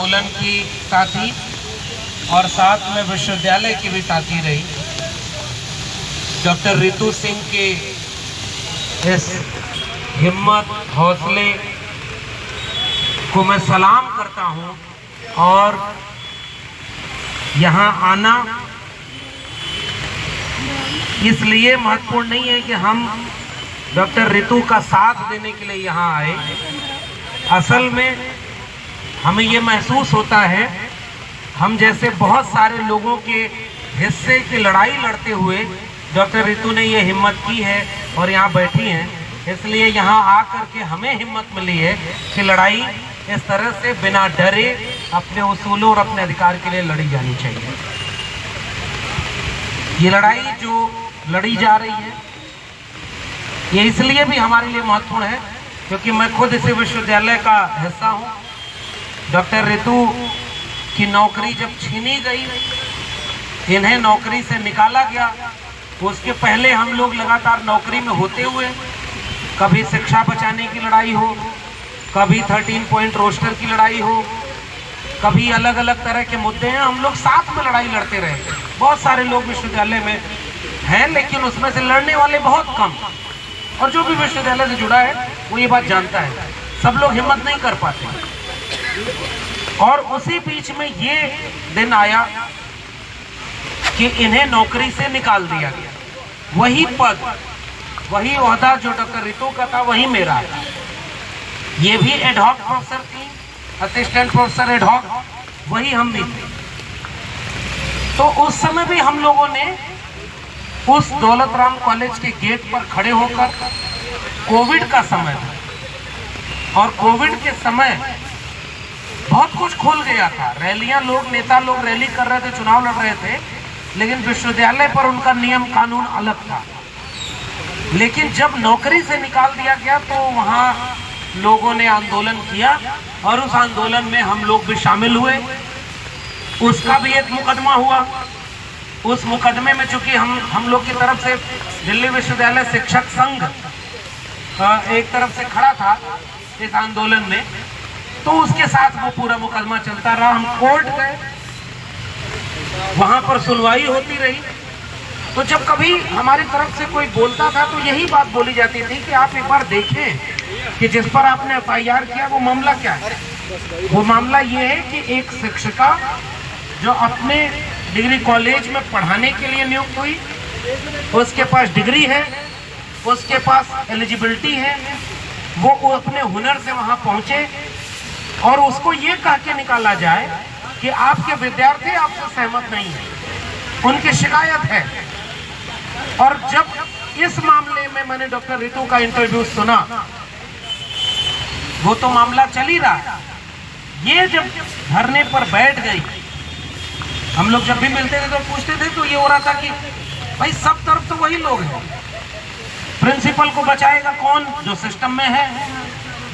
आंदोलन की साथी और साथ में विश्वविद्यालय की भी साथी रही, डॉक्टर रितु सिंह के इस हिम्मत हौसले को मैं सलाम करता हूं। और यहाँ आना इसलिए महत्वपूर्ण नहीं है कि हम डॉक्टर रितु का साथ देने के लिए यहाँ आए। असल में हमें ये महसूस होता है, हम जैसे बहुत सारे लोगों के हिस्से की लड़ाई लड़ते हुए डॉक्टर रितु ने ये हिम्मत की है और यहाँ बैठी हैं, इसलिए यहाँ आकर के हमें हिम्मत मिली है कि लड़ाई इस तरह से बिना डरे अपने उसूलों और अपने अधिकार के लिए लड़ी जानी चाहिए। ये लड़ाई जो लड़ी जा रही है ये इसलिए भी हमारे लिए महत्वपूर्ण है क्योंकि मैं खुद इसी विश्वविद्यालय का हिस्सा हूँ। डॉक्टर रितु की नौकरी जब छीनी गई, इन्हें नौकरी से निकाला गया, तो उसके पहले हम लोग लगातार नौकरी में होते हुए कभी शिक्षा बचाने की लड़ाई हो, कभी 13 पॉइंट रोस्टर की लड़ाई हो, कभी अलग अलग तरह के मुद्दे हैं, हम लोग साथ में लड़ाई लड़ते रहे। बहुत सारे लोग विश्वविद्यालय में हैं लेकिन उसमें से लड़ने वाले बहुत कम, और जो भी विश्वविद्यालय से जुड़ा है वो ये बात जानता है, सब लोग हिम्मत नहीं कर पाते। और उसी बीच में ये दिन आया कि इन्हें नौकरी से निकाल दिया गया। वही पद, वही ओहदा जो डॉक्टर रितु का था वही मेरा था। ये भी एडहॉक प्रोफेसर थी, असिस्टेंट प्रोफेसर एडहॉक, वही हम भी थे। तो उस समय भी हम लोगों ने उस दौलत राम कॉलेज के गेट पर खड़े होकर, कोविड का समय था और कोविड के समय बहुत कुछ खुल गया था, रैलियां, लोग, नेता लोग रैली कर रहे थे, चुनाव लड़ रहे थे, लेकिन विश्वविद्यालय पर उनका नियम कानून अलग था। लेकिन जब नौकरी से निकाल दिया गया तो वहां लोगों ने आंदोलन किया और उस आंदोलन में हम लोग भी शामिल हुए। उसका भी एक मुकदमा हुआ। उस मुकदमे में चूंकि हम लोग की तरफ से दिल्ली विश्वविद्यालय शिक्षक संघ एक तरफ से खड़ा था इस आंदोलन में, तो उसके साथ वो पूरा मुकदमा चलता रहा। हम कोर्ट गए, वहां पर सुनवाई होती रही। तो जब कभी हमारी तरफ से कोई बोलता था तो यही बात बोली जाती थी कि आप एक बार देखें कि जिस पर आपने FIR किया वो मामला क्या है। वो मामला ये है कि एक शिक्षिका जो अपने डिग्री कॉलेज में पढ़ाने के लिए नियुक्त हुई, उसके पास डिग्री है, उसके पास एलिजिबिलिटी है, वो अपने हुनर से वहां पहुंचे और उसको ये कह के निकाला जाए कि आपके विद्यार्थी आपसे सहमत नहीं है, उनकी शिकायत है। और जब इस मामले में मैंने डॉक्टर रितु का इंटरव्यू सुना, वो तो मामला चल ही रहा, ये जब धरने पर बैठ गई, हम लोग जब भी मिलते थे तो पूछते थे तो ये हो रहा था कि भाई सब तरफ तो वही लोग हैं, प्रिंसिपल को बचाएगा कौन? जो सिस्टम में है,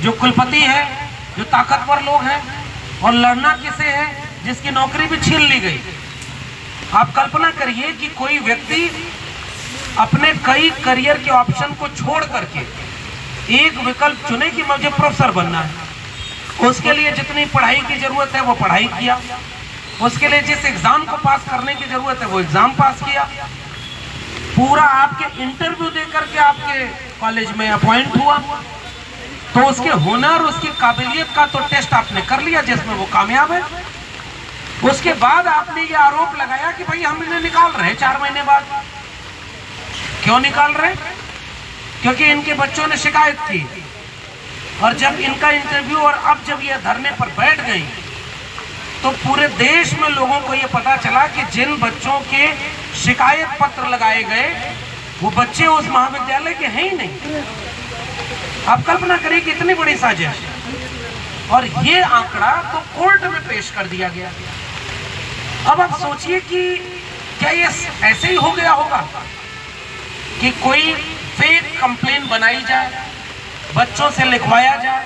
जो कुलपति है, जो ताकतवर लोग हैं, और लड़ना किसे है? जिसकी नौकरी भी छीन ली गई। आप कल्पना करिए कि कोई व्यक्ति अपने कई करियर के ऑप्शन को छोड़ करके एक विकल्प चुने कि मुझे प्रोफेसर बनना है, उसके लिए जितनी पढ़ाई की जरूरत है वो पढ़ाई किया, उसके लिए जिस एग्जाम को पास करने की जरूरत है वो एग्जाम पास किया, पूरा आपके इंटरव्यू दे करके आपके कॉलेज में अपॉइंट हुआ, तो उसके हुनर, उसकी काबिलियत का तो टेस्ट आपने कर लिया जिसमें वो कामयाब है। उसके बाद आपने ये आरोप लगाया कि भाई हम इन्हें निकाल रहे हैं 4 महीने बाद। क्यों निकाल रहे? क्योंकि इनके बच्चों ने शिकायत की। और जब इनका इंटरव्यू और अब जब ये धरने पर बैठ गई तो पूरे देश में लोगों को ये पता चला कि जिन बच्चों के शिकायत पत्र लगाए गए वो बच्चे उस महाविद्यालय के हैं ही नहीं। आप कल्पना करिए कि इतनी बड़ी साजिश, और ये आंकड़ा तो कोर्ट में पेश कर दिया गया। अब आप सोचिए कि क्या ये ऐसे ही हो गया होगा कि कोई फेक कंप्लेन बनाई जाए, बच्चों से लिखवाया जाए।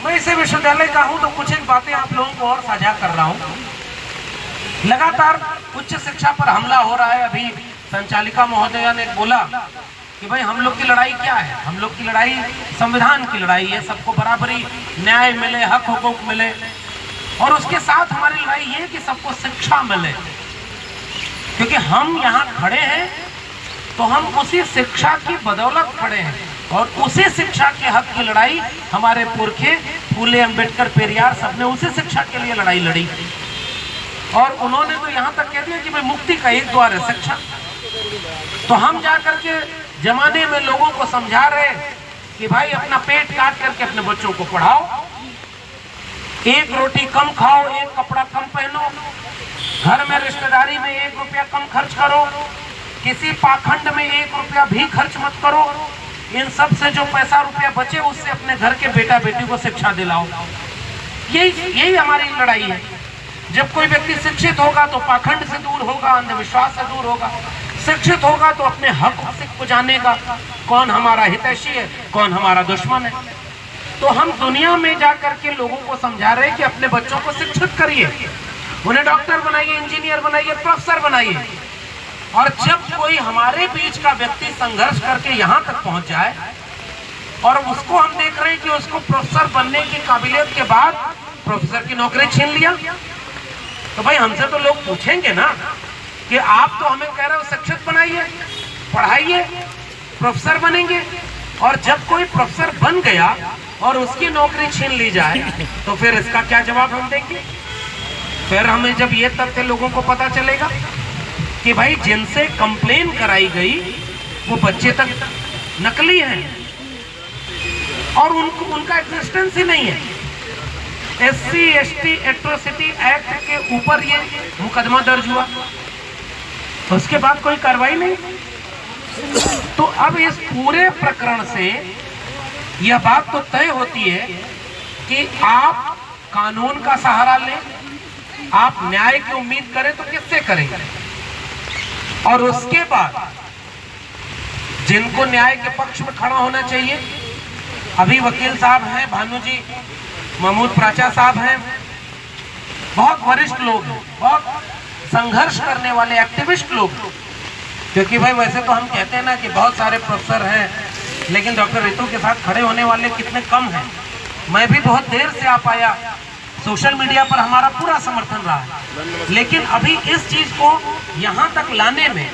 मैं इसे विश्वविद्यालय का हूं तो कुछ एक बातें आप लोगों को और साझा कर रहा हूं। लगातार उच्च शिक्षा पर हमला हो रहा है। अभी संचालिका महोदया ने बोला कि भाई हम लोग की लड़ाई क्या है? हम लोग की लड़ाई संविधान की लड़ाई है, सबको बराबरी, न्याय मिले, हक हुकूक मिले। और उसके साथ हमारी लड़ाई ये है कि सबको शिक्षा मिले, क्योंकि हम यहाँ खड़े हैं तो हम उसी शिक्षा की बदौलत खड़े हैं, और उसी शिक्षा के हक की लड़ाई हमारे पुरखे फूले, अंबेडकर, पेरियार सबने उसी शिक्षा के लिए लड़ाई लड़ी। और उन्होंने तो यहाँ तक कह दिया कि भाई मुक्ति का एक द्वार है शिक्षा। तो हम जाकर के जमाने में लोगों को समझा रहे कि भाई अपना पेट काट करके अपने बच्चों को पढ़ाओ, एक रोटी कम खाओ, एक कपड़ा कम पहनो, घर में रिश्तेदारी में 1 रुपया कम खर्च करो, किसी पाखंड में 1 रुपया भी खर्च मत करो, इन सब से जो पैसा रुपया बचे उससे अपने घर के बेटा बेटी को शिक्षा दिलाओ। यही हमारी लड़ाई है। जब कोई व्यक्ति शिक्षित होगा तो पाखंड से दूर होगा, अंधविश्वास से दूर होगा, शिक्षित होगा तो अपने हक को जानेगा, कौन हमारा हितैषी है, कौन हमारा दुश्मन है। तो हम दुनिया में जाकर के लोगों को समझा रहे हैं कि अपने बच्चों को शिक्षित करिए, उन्हें डॉक्टर बनाइए, इंजीनियर बनाइए, प्रोफेसर बनाइए। और जब कोई हमारे बीच का व्यक्ति संघर्ष करके यहाँ तक पहुँच जाए और उसको हम देख रहे हैं कि उसको प्रोफेसर बनने की काबिलियत के बाद प्रोफेसर की नौकरी छीन लिया, तो भाई हमसे तो लोग पूछेंगे ना कि आप तो हमें कह रहे हो शिक्षित बनाइए, पढ़ाइए, प्रोफेसर बनेंगे, और जब कोई प्रोफेसर बन गया और उसकी नौकरी छीन ली जाए तो फिर इसका क्या जवाब हम देंगे? फिर हमें जब ये तथ्य लोगों को पता चलेगा कि भाई जिनसे कंप्लेन कराई गई वो बच्चे तक नकली हैं और उनका एग्जिस्टेंस ही नहीं है। SC ST एट्रोसिटी एक्ट के ऊपर ये मुकदमा दर्ज हुआ, उसके बाद कोई कार्रवाई नहीं। तो अब इस पूरे प्रकरण से यह बात तो तय होती है कि आप कानून का सहारा लें, आप न्याय की उम्मीद करें तो किससे करेंगे? और उसके बाद जिनको न्याय के पक्ष में खड़ा होना चाहिए, अभी वकील साहब हैं, भानु जी, महमूद प्राचा साहब हैं, बहुत वरिष्ठ लोग हैं, बहुत संघर्ष करने वाले एक्टिविस्ट लोग, क्योंकि भाई वैसे तो हम कहते हैं ना कि बहुत सारे प्रोफेसर हैं, लेकिन डॉक्टर रितु के साथ खड़े होने वाले कितने कम हैं। मैं भी बहुत देर से आ पाया, सोशल मीडिया पर हमारा पूरा समर्थन रहा है, लेकिन अभी इस चीज को यहाँ तक लाने में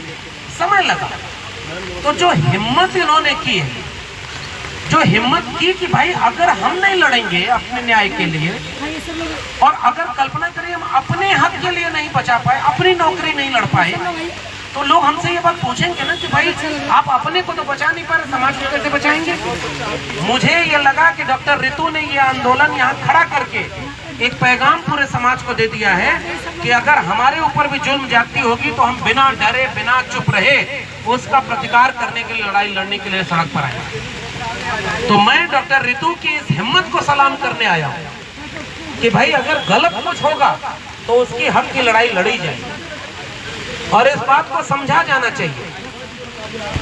समय लगा। तो जो हिम्मत इन्होंने की है, जो हिम्मत की कि भाई अगर हम नहीं लड़ेंगे अपने न्याय के लिए, और अगर कल्पना करें हम अपने हक के लिए नहीं बचा पाए, अपनी नौकरी नहीं लड़ पाए, तो लोग हमसे ये बात पूछेंगे ना कि भाई आप अपने को तो बचा नहीं पा रहे, समाज को कैसे बचाएंगे? मुझे ये लगा कि डॉक्टर रितु ने ये आंदोलन यहाँ खड़ा करके एक पैगाम पूरे समाज को दे दिया है कि अगर हमारे ऊपर भी जुल्म ज्यादती होगी तो हम बिना डरे, बिना चुप रहे उसका प्रतिकार करने के लिए, लड़ाई लड़ने के लिए सड़क पर आए। तो मैं डॉक्टर रितु की इस हिम्मत को सलाम करने आया हूँ कि भाई अगर गलत कुछ होगा तो उसकी हक की लड़ाई लड़ी जाए, और इस बात को समझा जाना चाहिए।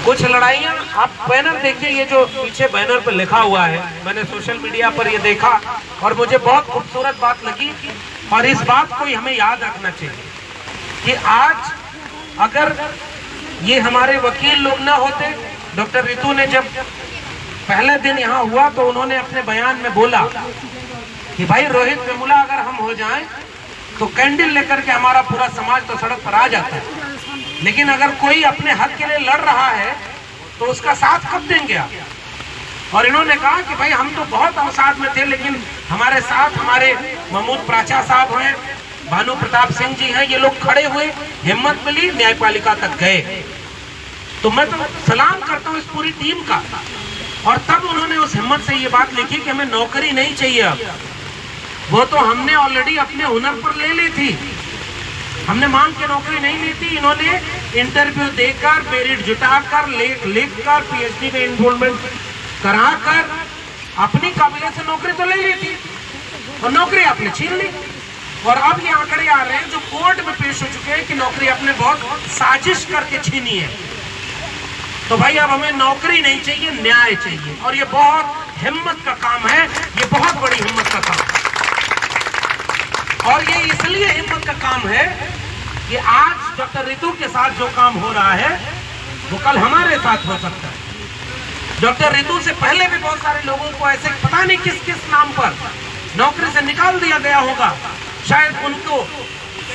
कुछ लड़ाइयाँ, आप बैनर देखिए, ये जो पीछे बैनर पर लिखा हुआ है, मैंने सोशल मीडिया पर ये देखा और मुझे बहुत खूबसूरत बात लगी, और इस बात को हमें याद रखना चाहिए कि आज अगर ये हमारे वकील लोग ना होते, डॉक्टर रितु ने जब पहले दिन यहाँ हुआ तो उन्होंने अपने बयान में बोला कि भाई रोहित वेमुला अगर हम हो जाएं तो कैंडल लेकर के हमारा पूरा समाज तो सड़क पर आ जाता है, लेकिन अगर कोई अपने हक के लिए लड़ रहा है तो उसका साथ कब देंगे आप? और इन्होंने कहा कि भाई हम तो बहुत अवसाद में थे, लेकिन हमारे साथ हमारे महमूद प्राचा साहब हैं, भानु प्रताप सिंह जी हैं, ये लोग खड़े हुए, हिम्मत मिली, न्यायपालिका तक गए। तो मैं तो सलाम करता हूँ इस पूरी टीम का। और तब उन्होंने उस हिम्मत से ये बात लिखी कि हमें नौकरी नहीं चाहिए अब, वो तो हमने ऑलरेडी अपने हुनर पर ले ली थी, हमने मांग के नौकरी नहीं ली थी। इन्होंने इंटरव्यू देकर, मेरिट जुटाकर, लेख लिखकर, PhD में इनरोलमेंट कराकर अपनी काबिलियत से नौकरी तो ले ली थी, और नौकरी आपने छीन ली। और अब ये आंकड़े आ रहे हैं जो कोर्ट में पेश हो चुके हैं कि नौकरी आपने बहुत साजिश करके छीनी है। तो भाई अब हमें नौकरी नहीं चाहिए, न्याय चाहिए, और ये बहुत हिम्मत का काम है, ये बहुत बड़ी हिम्मत का काम है। और ये इसलिए हिम्मत का काम है कि आज डॉक्टर रितु के साथ जो काम हो रहा है वो कल हमारे साथ हो सकता है। डॉक्टर रितु से पहले भी बहुत सारे लोगों को ऐसे पता नहीं किस किस नाम पर नौकरी से निकाल दिया गया होगा, शायद उनको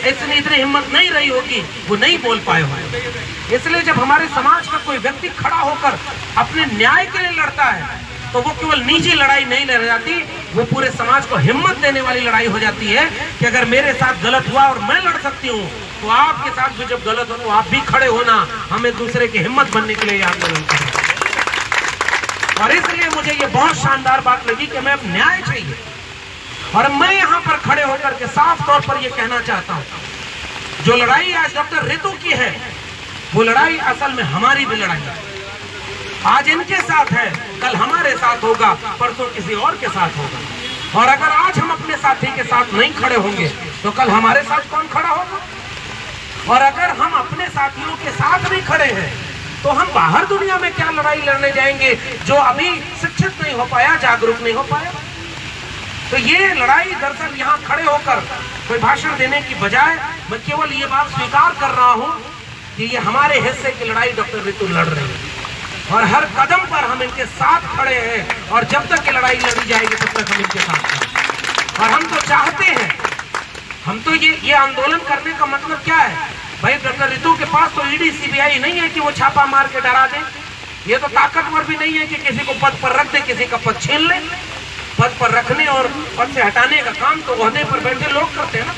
इतनी हिम्मत नहीं रही होगी, वो नहीं बोल पाए होंगे। इसलिए जब हमारे समाज का कोई व्यक्ति खड़ा होकर अपने न्याय के लिए लड़ता है तो वो केवल निजी लड़ाई नहीं लड़ जाती, वो पूरे समाज को हिम्मत देने वाली लड़ाई हो जाती है कि अगर मेरे साथ गलत हुआ और मैं लड़ सकती हूँ तो आपके साथ भी जब गलत हो तो आप भी खड़े होना, हम एक दूसरे की हिम्मत बनने के लिए आंदोलन करें। और इसलिए मुझे ये बहुत शानदार बात लगी कि मैं अब न्याय चाहिए, और मैं यहाँ पर खड़े होकर के साफ तौर पर ये कहना चाहता हूँ, जो लड़ाई आज डॉक्टर रितु की है वो लड़ाई असल में हमारी भी लड़ाई है। आज इनके साथ है, कल हमारे साथ होगा, परसों किसी और के साथ होगा। और अगर आज हम अपने साथी के साथ नहीं खड़े होंगे तो कल हमारे साथ कौन खड़ा होगा? और अगर हम अपने साथियों के साथ नहीं खड़े हैं तो हम बाहर दुनिया में क्या लड़ाई लड़ने जाएंगे जो अभी शिक्षित नहीं हो पाया, जागरूक नहीं हो पाया। तो ये लड़ाई दरअसल यहाँ खड़े होकर कोई भाषण देने की बजाय मैं केवल ये बात स्वीकार कर रहा हूँ कि ये हमारे हिस्से की लड़ाई डॉक्टर रितु लड़ रही है, और हर कदम पर हम इनके साथ खड़े हैं, और जब तक ये लड़ाई लड़ी जाएगी तब तक हम इनके साथ खड़े। और हम तो चाहते हैं, हम तो ये आंदोलन करने का मतलब क्या है भाई? डॉक्टर रितु के पास तो ईडी सीबीआई नहीं है कि वो छापा मार के डरा दे। ये तो ताकतवर भी नहीं है कि किसी को पद पर रख दे, किसी का पद छीन ले। पद पर रखने और पद से हटाने का काम तो ओहदे पर बैठे लोग करते हैं ना।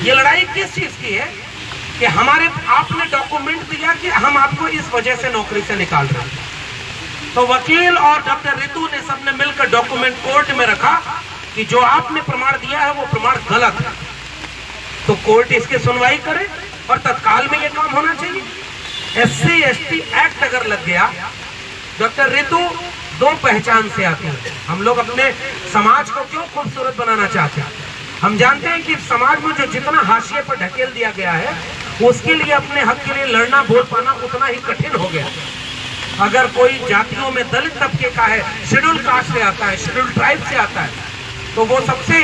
ये लड़ाई किस चीज की है कि हमारे आपने डॉक्यूमेंट दिया कि हम आपको इस वजह से नौकरी से निकाल रहे हैं, तो वकील और डॉक्टर रितु ने सबने मिलकर डॉक्यूमेंट कोर्ट में रखा कि जो आपने प्रमाण दिया है वो प्रमाण गलत है, तो कोर्ट इसकी सुनवाई करे और तत्काल में ये काम होना चाहिए। SC ST एक्ट अगर लग गया, डॉक्टर रितु दो पहचान से आती है। हम लोग अपने समाज को क्यों खूबसूरत बनाना चाहते हैं? हम जानते हैं कि समाज में जो जितना हाशिए पर ढकेल दिया गया है उसके लिए अपने हक के लिए लड़ना, बोल पाना उतना ही कठिन हो गया। अगर कोई जातियों में दलित तबके का है, शेड्यूल कास्ट से आता है, शेड्यूल ट्राइब से आता है, तो वो सबसे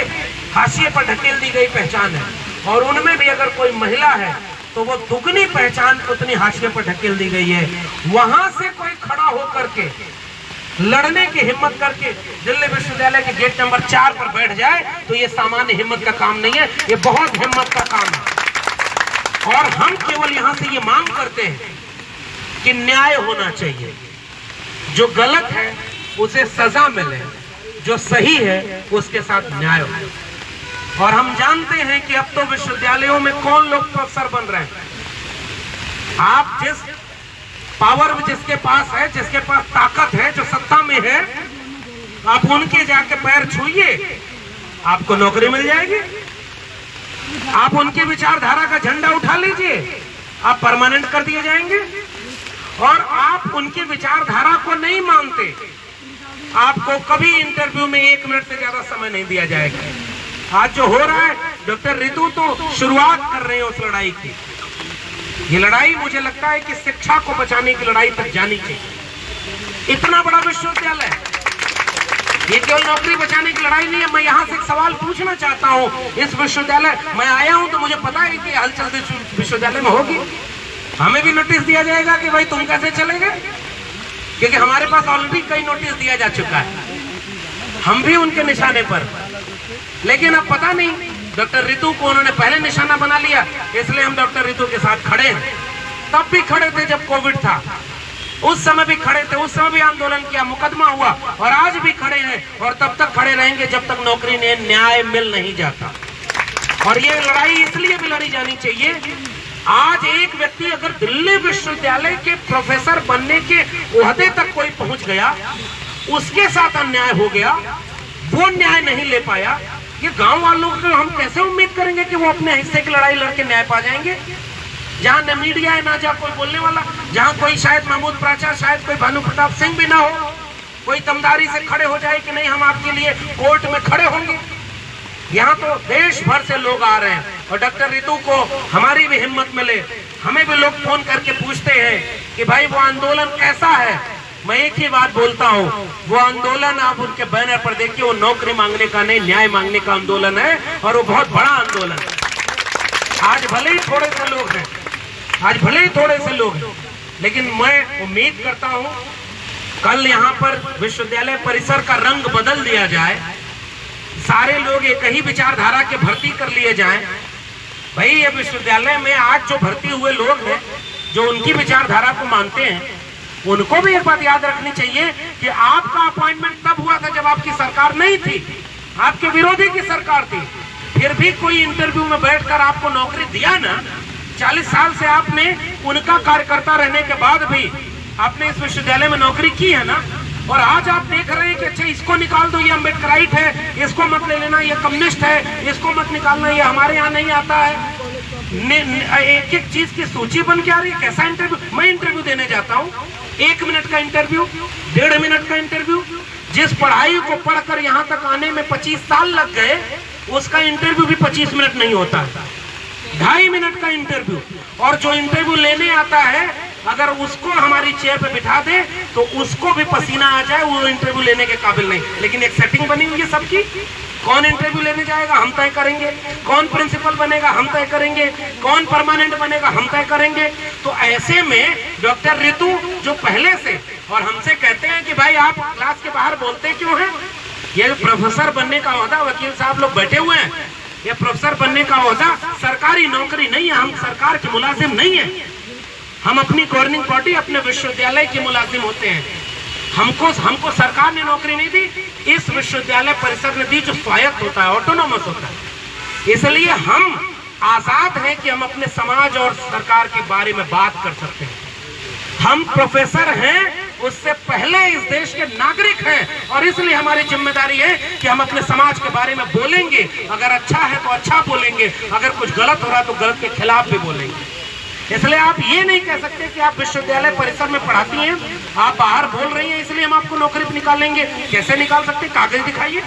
हाशिए पर ढकेल दी गई पहचान है। और उनमें भी अगर कोई महिला है तो वो दुगनी पहचान उतनी हाशिए पर ढकेल दी गई है। वहां से कोई खड़ा होकर के लड़ने की हिम्मत करके दिल्ली विश्वविद्यालय के गेट नंबर 4 पर बैठ जाए तो ये सामान्य हिम्मत का काम नहीं है, ये बहुत हिम्मत का काम है। और हम केवल यहां से ये मांग करते हैं कि न्याय होना चाहिए, जो गलत है उसे सजा मिले, जो सही है उसके साथ न्याय हो। और हम जानते हैं कि अब तो विश्वविद्यालयों में कौन लोग प्रोफेसर बन रहे हैं। आप जिस पावर जिसके पास है, जिसके पास ताकत है, जो सत्ता में है, आप उनके जाके पैर छूइए, आपको नौकरी मिल जाएगी। आप उनकी विचारधारा का झंडा उठा लीजिए, आप परमानेंट कर दिए जाएंगे। और आप उनकी विचारधारा को नहीं मानते, आपको कभी इंटरव्यू में 1 मिनट से ज्यादा समय नहीं दिया जाएगा। आज जो हो रहा है, डॉक्टर रितु तो शुरुआत कर रहे हैं उस लड़ाई की। ये लड़ाई मुझे लगता है कि शिक्षा को बचाने की लड़ाई तक जानी चाहिए। इतना बड़ा विश्वविद्यालय, ये केवल नौकरी बचाने की लड़ाई नहीं है। मैं यहाँ से एक सवाल पूछना चाहता हूँ, इस विश्वविद्यालय मैं आया हूँ तो मुझे पता है कि हलचल विश्वविद्यालय में होगी। हमें भी नोटिस दिया जाएगा कि भाई तुम कैसे चलेंगे, क्योंकि हमारे पास ऑलरेडी कई नोटिस दिया जा चुका है, हम भी उनके निशाने पर। लेकिन अब पता नहीं, डॉक्टर रितु को उन्होंने पहले निशाना बना लिया, इसलिए हम डॉक्टर रितु के साथ खड़े हैं। तब भी खड़े थे जब कोविड था, उस समय भी खड़े थे, उस समय भी आंदोलन किया, मुकदमा हुआ, और आज भी खड़े हैं और तब तक खड़े रहेंगे जब तक नौकरी ने न्याय मिल नहीं जाता। और ये लड़ाई इसलिए भी लड़ी जानी चाहिए, आज एक व्यक्ति अगर दिल्ली विश्वविद्यालय के प्रोफेसर बनने के ओहदे तक कोई पहुंच गया, उसके साथ अन्याय हो गया, वो न्याय नहीं ले पाया, ये गांव वालों को हम कैसे उम्मीद करेंगे कि वो अपने हिस्से की लड़ाई लड़के न्याय पा जाएंगे? जहां न मीडिया है, ना जहां कोई बोलने वाला, जहां कोई शायद महमूद प्राचार्य, शायद कोई भानु प्रताप सिंह भी ना हो, कोई तमदारी से खड़े हो जाए कि नहीं हम आपके लिए कोर्ट में खड़े होंगे। यहाँ तो देश भर से लोग आ रहे हैं, और डॉक्टर रितु को हमारी भी हिम्मत मिले, हमें भी लोग फोन करके पूछते हैं कि भाई वो आंदोलन कैसा है। मैं एक ही बात बोलता हूँ, वो आंदोलन आप उनके बैनर पर देखिए, वो नौकरी मांगने का नहीं, न्याय मांगने का आंदोलन है, और वो बहुत बड़ा आंदोलन है। आज भले ही थोड़े से लोग हैं, आज भले ही थोड़े से लोग हैं, लेकिन मैं उम्मीद करता हूँ कल यहाँ पर विश्वविद्यालय परिसर का रंग बदल दिया जाए, सारे लोग एक ही विचारधारा के भर्ती कर लिए जाएं। भाई ये विश्वविद्यालय में आज जो भर्ती हुए लोग हैं जो उनकी विचारधारा को मानते हैं, उनको भी एक बात याद रखनी चाहिए कि आपका अपॉइंटमेंट तब हुआ था जब आपकी सरकार नहीं थी, आपके विरोधी की सरकार थी। फिर भी कोई इंटरव्यू में बैठकर आपको नौकरी दिया ना। 40 साल से आपने उनका कार्यकर्ता रहने के बाद भी आपने इस विश्वविद्यालय में नौकरी की है ना। और आज आप देख रहे हैं कि अच्छा इसको निकाल दो, ये अम्बेडकराइट है, इसको मत ले लेना, ये कम्युनिस्ट है, इसको मत निकालना, ये हमारे यहाँ नहीं आता है। एक एक चीज की सूची बन के आ रही है। कैसा इंटरव्यू? मैं इंटरव्यू देने जाता हूँ, 1 मिनट का इंटरव्यू, 1.5 मिनट का इंटरव्यू। जिस पढ़ाई को पढ़कर यहाँ तक आने में 25 साल लग गए, उसका इंटरव्यू भी 25 मिनट नहीं होता है, 2.5 मिनट का इंटरव्यू। और जो इंटरव्यू लेने आता है, अगर उसको हमारी चेयर पे बिठा दे तो उसको भी पसीना आ जाए, वो इंटरव्यू लेने के काबिल नहीं। लेकिन एक सेटिंग बनी हुई है सबकी, कौन इंटरव्यू लेने जाएगा हम तय करेंगे, कौन प्रिंसिपल बनेगा हम तय करेंगे, कौन परमानेंट बनेगा हम तय करेंगे। तो ऐसे में डॉक्टर रितु जो पहले से और हमसे कहते हैं कि भाई आप क्लास के बाहर बोलते क्यों हैं, ये प्रोफेसर बनने का ओहदा, वकील साहब लोग बैठे हुए हैं, ये प्रोफेसर बनने का ओहदा सरकारी नौकरी नहीं है, हम सरकार के मुलाजिम नहीं है, हम अपनी गवर्निंग बॉडी अपने विश्वविद्यालय के मुलाजिम होते हैं। हमको सरकार ने नौकरी नहीं दी, इस विश्वविद्यालय परिषद ने दी जो स्वायत्त होता है, ऑटोनोमस होता है। इसलिए हम आजाद हैं कि हम अपने समाज और सरकार के बारे में बात कर सकते हैं। हम प्रोफेसर हैं, उससे पहले इस देश के नागरिक हैं, और इसलिए हमारी जिम्मेदारी है कि हम अपने समाज के बारे में बोलेंगे। अगर अच्छा है तो अच्छा बोलेंगे, अगर कुछ गलत हो रहा है तो गलत के खिलाफ भी बोलेंगे। इसलिए आप ये नहीं कह सकते कि आप विश्वविद्यालय परिसर में पढ़ाती हैं, आप बाहर बोल रही हैं इसलिए हम आपको नौकरी पे निकालेंगे। कैसे निकाल सकते? कागज दिखाइए।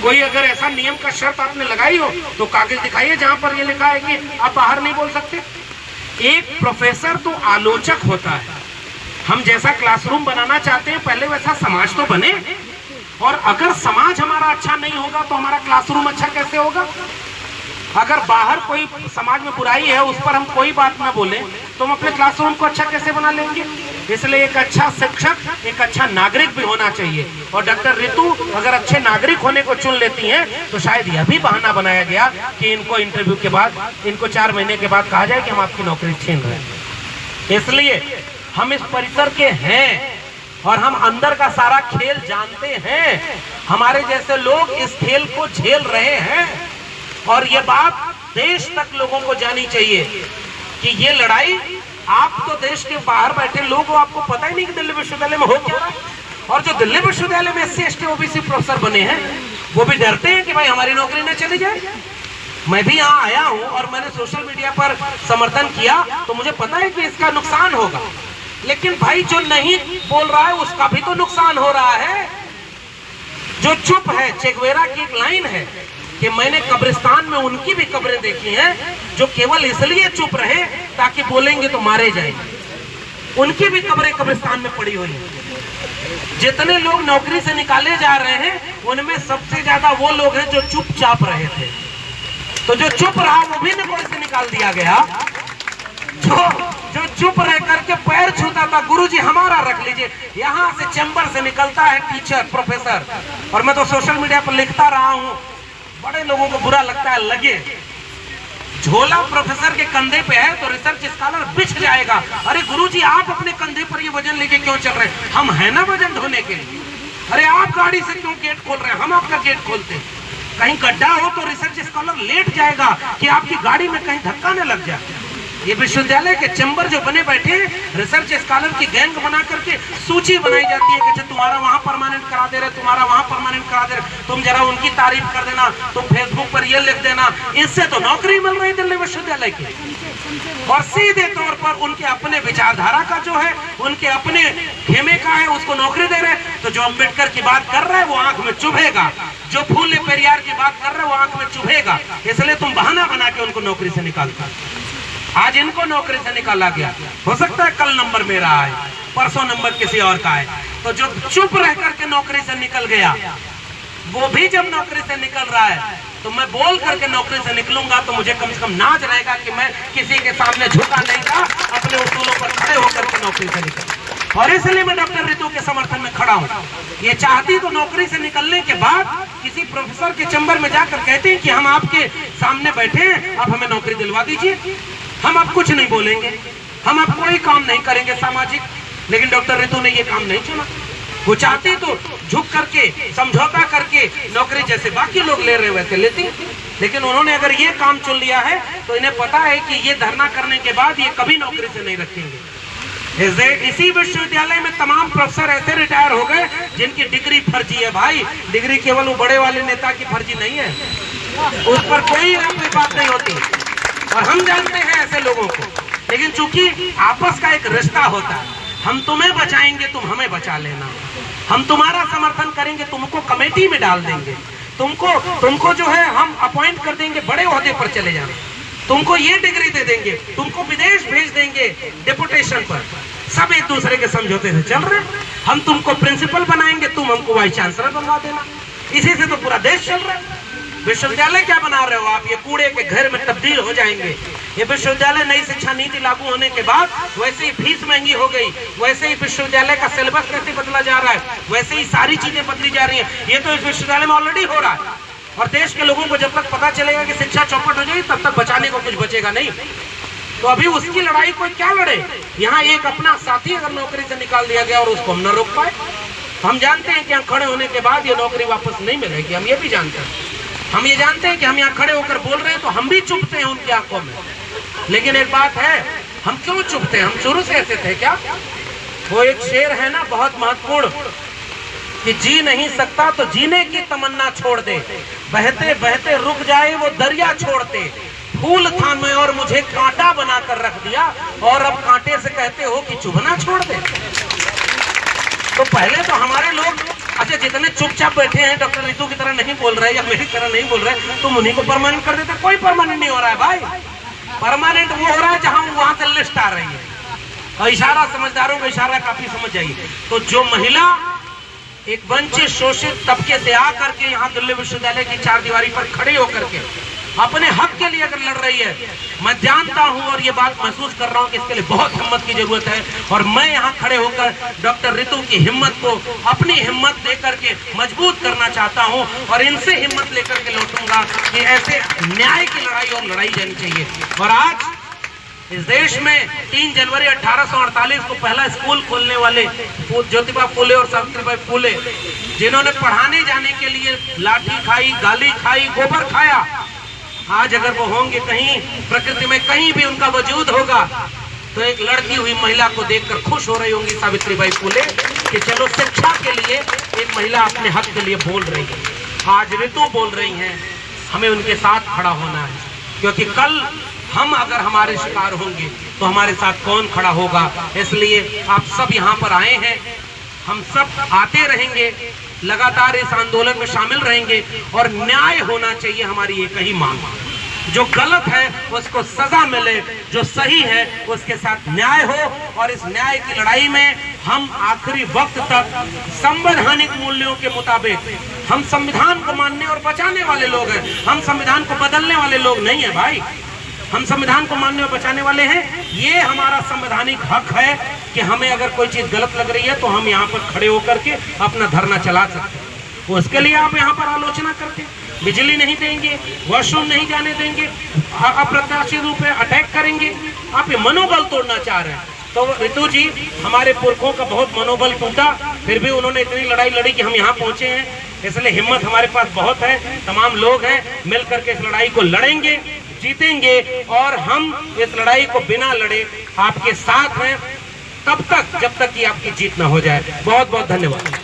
कोई अगर ऐसा नियम का शर्त आपने लगाई हो तो कागज दिखाइए जहां पर ये लिखा है कि आप बाहर नहीं बोल सकते। एक प्रोफेसर तो आलोचक होता है। हम जैसा क्लासरूम बनाना चाहते हैं पहले वैसा समाज तो बने, और अगर समाज हमारा अच्छा नहीं होगा तो हमारा क्लासरूम अच्छा कैसे होगा। अगर बाहर कोई समाज में बुराई है उस पर हम कोई बात ना बोले तो हम अपने क्लासरूम को अच्छा कैसे बना लेंगे। इसलिए एक अच्छा शिक्षक, एक अच्छा नागरिक भी होना चाहिए। और डॉक्टर रितु अगर अच्छे नागरिक होने को चुन लेती हैं तो शायद यह भी बहाना बनाया गया कि इनको इंटरव्यू के बाद, इनको 4 महीने के बाद कहा जाए कि हम आपकी नौकरी छीन रहे हैं। इसलिए हम इस परिसर के हैं और हम अंदर का सारा खेल जानते हैं। हमारे जैसे लोग इस खेल को झेल रहे हैं, और ये बात देश तक लोगों को जानी चाहिए कि ये लड़ाई, आप तो देश के बाहर बैठे लोग हो, आपको पता ही नहीं कि दिल्ली विश्वविद्यालय में हो क्या रहा है। और जो दिल्ली विश्वविद्यालय में SC ST OBC प्रोफेसर बने हैं वो भी डरते हैं कि भाई हमारी नौकरी न चली जाए। मैं भी यहाँ आया हूँ और मैंने सोशल मीडिया पर समर्थन किया तो मुझे पता है कि इसका नुकसान होगा, लेकिन भाई जो नहीं बोल रहा है उसका भी तो नुकसान हो रहा है। जो चुप है, चेगवेरा की एक लाइन है कि मैंने कब्रिस्तान में उनकी भी कब्रें देखी हैं जो केवल इसलिए चुप रहे ताकि बोलेंगे तो मारे जाएंगे। उनकी भी कब्रें कब्रिस्तान में पड़ी हुई हैं। जितने लोग नौकरी से निकाले जा रहे हैं उनमें सबसे ज्यादा वो लोग हैं जो चुपचाप रहे थे। तो जो चुप रहा वो भी नौकरी से निकाल दिया गया। जो चुप रह करके पैर छूता था, गुरुजी हमारा रख लीजिए, यहाँ से चैम्बर से निकलता है टीचर, प्रोफेसर। और मैं तो सोशल मीडिया पर लिखता रहा हूँ, बड़े लोगों को बुरा लगता है, लगे झोला प्रोफेसर के कंधे पे है तो रिसर्च स्कॉलर बिछ जाएगा। अरे गुरुजी आप अपने कंधे पर ये वजन लेके क्यों चल रहे हैं? हम है ना वजन ढोने के लिए। अरे आप गाड़ी से क्यों गेट खोल रहे हैं? हम आपका गेट खोलते हैं। कहीं गड्ढा हो तो रिसर्च स्कॉलर लेट जाएगा कि आपकी गाड़ी में कहीं धक्का न लग जाए। ये विश्वविद्यालय के चैम्बर जो बने बैठे हैं, रिसर्च स्कॉलर की गैंग बना करके सूची बनाई जाती है कि तुम्हारा वहां परमानेंट करा दे रहे, तुम्हारा वहां परमानेंट करा दे रहे, तुम जरा उनकी तारीफ कर देना, तुम फेसबुक पर ये लिख देना। इससे तो नौकरी मिल रही दिल्ली विश्वविद्यालय की, और सीधे तौर पर उनके अपने विचारधारा का जो है, उनके अपने खेमे का है, उसको नौकरी दे रहे। तो जो अम्बेडकर की बात कर रहा है वो आंख में चुभेगा, जो फूले पेरियार की बात कर रहे हैं वो आंख में चुभेगा। इसलिए तुम बहाना बना के उनको नौकरी से निकालता। आज इनको नौकरी से निकाला गया, हो सकता है कल नंबर मेरा आए, परसों नंबर किसी और का आए। तो जो चुप रह करके नौकरी से निकल गया, वो भी जब नौकरी से निकल रहा है तो मैं बोल करके नौकरी से निकलूंगा तो मुझे कम से कम नाज रहेगा कि मैं किसी के सामने झुका नहीं था, अपने उसूलों पर खड़े होकर के नौकरी से निकल। और इसलिए मैं डॉक्टर रितु के समर्थन में खड़ा हूँ। ये चाहती तो नौकरी से निकलने के बाद किसी प्रोफेसर के चैम्बर में जाकर कहते हैं कि हम आपके सामने बैठे हैं, आप हमें नौकरी दिलवा दीजिए, हम अब कुछ नहीं बोलेंगे, हम अब कोई काम नहीं करेंगे सामाजिक। लेकिन डॉक्टर रितु ने ये काम नहीं चुना। वो चाहती तो झुक करके समझौता करके नौकरी जैसे बाकी लोग ले रहे वैसे लेती, लेकिन उन्होंने अगर ये काम चुन लिया है तो इन्हें पता है कि ये धरना करने के बाद ये कभी नौकरी से नहीं रखेंगे। इसी विश्वविद्यालय में तमाम प्रोफेसर ऐसे रिटायर हो गए जिनकी डिग्री फर्जी है। भाई डिग्री केवल वो बड़े वाले नेता की फर्जी नहीं है, उस पर कोई बात नहीं होती और हम जानते हैं ऐसे लोगों को। लेकिन चूंकि आपस का एक रिश्ता होता है, हम तुम्हें बचाएंगे, तुम हमें बचा लेना, हम तुम्हारा समर्थन करेंगे, तुमको कमेटी में डाल देंगे, तुमको जो है हम अपॉइंट कर देंगे, बड़े ओहदे पर चले जाना, तुमको ये डिग्री दे देंगे, तुमको विदेश भेज देंगे डेपुटेशन पर। सब एक दूसरे के समझौते से चल रहे हैं। हम तुमको प्रिंसिपल बनाएंगे, तुम हमको वाइस चांसलर बनवा देना। इसी से तो पूरा देश चल रहा है। विश्वविद्यालय क्या बना रहे हो आप? ये कूड़े के घर में तब्दील हो जाएंगे। ये विश्वविद्यालय नई शिक्षा नीति लागू होने के बाद वैसे ही फीस महंगी हो गई, वैसे ही विश्वविद्यालय का सिलेबस कैसे बदला जा रहा है, वैसे ही सारी चीजें बदली जा रही है। ये तो इस विश्वविद्यालय में ऑलरेडी हो रहा है। और देश के लोगों को जब तक पता चलेगा कि शिक्षा चौपट हो जाएगी तब तक बचाने को कुछ बचेगा नहीं। तो अभी उसकी लड़ाई कोई क्या लड़े? यहाँ एक अपना साथी अगर नौकरी से निकाल दिया गया और उसको हम न रोक पाए, हम जानते हैं कि यहाँ खड़े होने के बाद ये नौकरी वापस नहीं मिलेगी। हम ये भी जानते हैं, हम ये जानते हैं कि हम यहाँ खड़े होकर बोल रहे हैं तो हम भी चुभते हैं उनकी आंखों में। लेकिन एक बात है, हम क्यों चुभते हैं? हम शुरू से ऐसे थे क्या? वो एक शेर है ना बहुत महत्वपूर्ण कि जी नहीं सकता तो जीने की तमन्ना छोड़ दे, बहते बहते रुक जाए वो दरिया छोड़ते, फूल था मैं और मुझे कांटा बनाकर रख दिया और अब कांटे से कहते हो कि चुभना छोड़ दे। तो पहले तो हमारे लोग अच्छा जितने चुपचाप बैठे हैं, डॉक्टर रितु की तरह नहीं बोल रहे या मेरी तरह नहीं बोल रहे, तुम उन्हीं को परमानेंट कर देते। कोई परमानेंट नहीं हो रहा है भाई। परमानेंट वो हो रहा है जहां वहां से लिस्ट आ रही है। और इशारा, समझदारों का इशारा काफी समझ जाइए। तो जो महिला एक वंचित शोषित तबके से आकर के यहाँ दिल्ली विश्वविद्यालय की चारदीवारी पर खड़े होकर के अपने हक के लिए अगर लड़ रही है, मैं जानता हूं और ये बात महसूस कर रहा हूं कि इसके लिए बहुत हिम्मत की जरूरत है। और मैं यहाँ खड़े होकर डॉक्टर रितु की हिम्मत को अपनी हिम्मत देकर के मजबूत करना चाहता हूं और इनसे हिम्मत लेकर के लौटूंगा कि ऐसे न्याय की लड़ाई और लड़ाई जानी चाहिए। और आज इस देश में 3 जनवरी 1848 को पहला स्कूल खोलने वाले ज्योतिबा फूले और सावित्रीबाई फूले, जिन्होंने पढ़ाने जाने के लिए लाठी खाई, गाली खाई, गोबर खाया, आज अगर वो होंगे कहीं प्रकृति में कहीं भी उनका वजूद होगा तो एक लड़की हुई महिला को देखकर खुश हो रही होंगी सावित्रीबाई फूले कि चलो शिक्षा के लिए एक महिला अपने हक के लिए बोल रही है। आज रितु बोल रही हैं, हमें उनके साथ खड़ा होना है, क्योंकि कल हम अगर हमारे शिकार होंगे तो हमारे साथ कौन खड़ा होगा। इसलिए आप सब यहाँ पर आए हैं, हम सब आते रहेंगे, लगातार इस आंदोलन में शामिल रहेंगे और न्याय होना चाहिए। हमारी एक ही मांग, जो गलत है उसको सजा मिले, जो सही है उसके साथ न्याय हो। और इस न्याय की लड़ाई में हम आखिरी वक्त तक संवैधानिक मूल्यों के मुताबिक, हम संविधान को मानने और बचाने वाले लोग हैं, हम संविधान को बदलने वाले लोग नहीं है भाई। हम संविधान को मानने और बचाने वाले हैं। ये हमारा संवैधानिक हक है कि हमें अगर कोई चीज गलत लग रही है तो हम यहाँ पर खड़े होकर के अपना धरना चला सकते हैं। उसके लिए आप यहाँ पर आलोचना करते, बिजली नहीं देंगे, वॉशरूम नहीं जाने देंगे, अप्रत्याशित रूप में अटैक करेंगे, आप ये मनोबल तोड़ना चाह रहे हैं। तो रितु जी, हमारे पुरखों का बहुत मनोबल टूटा, फिर भी उन्होंने इतनी लड़ाई लड़ी कि हम यहाँ पहुंचे हैं। इसलिए हिम्मत हमारे पास बहुत है, तमाम लोग हैं, मिल करके इस लड़ाई को लड़ेंगे, जीतेंगे। और हम इस लड़ाई को बिना लड़े आपके साथ हैं तब तक, जब तक कि आपकी जीत ना हो जाए। बहुत बहुत धन्यवाद।